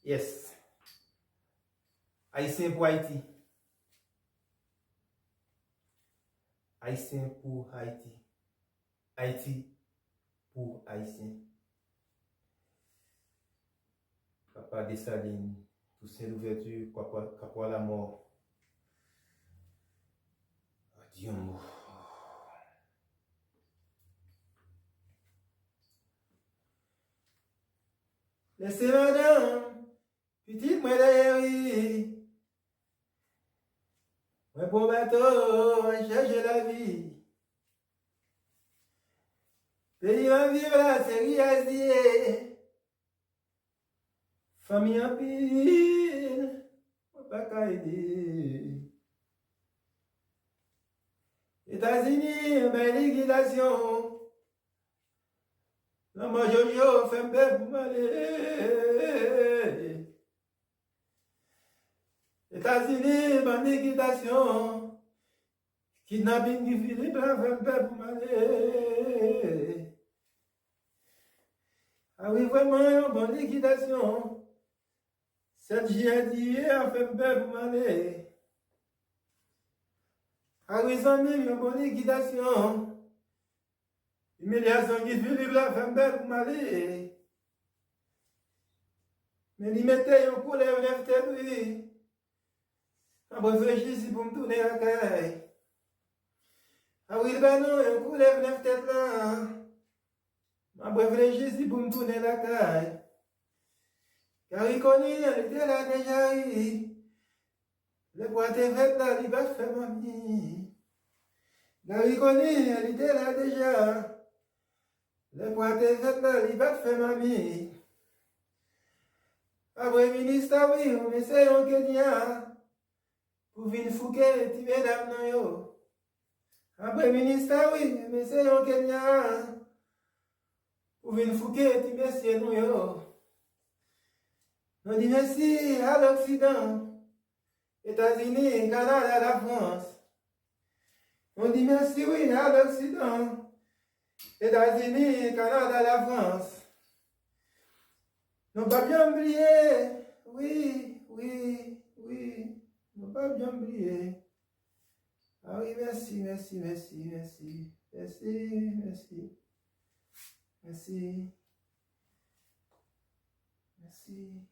Yes. Haïtien pour Haïti. Haïtien pour Haïti. Haïti pour Haïtien. Papa Dessalines, Toussaint l'ouverture, Capois la mort. Dieu mot. Laissez madame, petite moi derrière. Moi pour bateau, chercher la vie. Pays en vivre la série asiée. Famille en pile, pas qu'à aider. États-Unis, belle liquidation. La Jojo fait un peu pour m'aller. États-Unis, bonne liquidation. Kidnapping du Philippe, fait un peu pour m'aller. Ah oui, vraiment, bonne liquidation. Cette JADIE a fait un peu pour m'aller. Ah oui, 100 millions, bonne liquidation. Humiliation qui Philippe la fait un peu pour m'aller. Mais il mettait un coup de lèvres tête, oui. Ah, bon, réfléchis pour me tourner la caille. Ah oui, ben non, un coup de lèvres tête là. Ah, bon, réfléchis pour me tourner la caille. Car il connaît, elle était là déjà, oui. Le bois était fait là, il va faire mamie. Car il connaît, elle était là déjà. Le bois était fait là, il va faire mamie. Ah, bon, ministre, oui, on essaie en Kenya. Pour venir fouquer, tu mesdames, non, yo. Après, ministre, oui, mais c'est au Kenya. Pour venir fouquer, tu messieurs, nous, yo. On dit merci à l'Occident, États-Unis, Canada, la France. On dit merci, oui, à l'Occident, États-Unis, Canada, la France. Non pas bien oublier, oui, oui, oui, non pas bien oublier. Ah oui, merci, merci, merci, merci, merci, merci, merci, merci.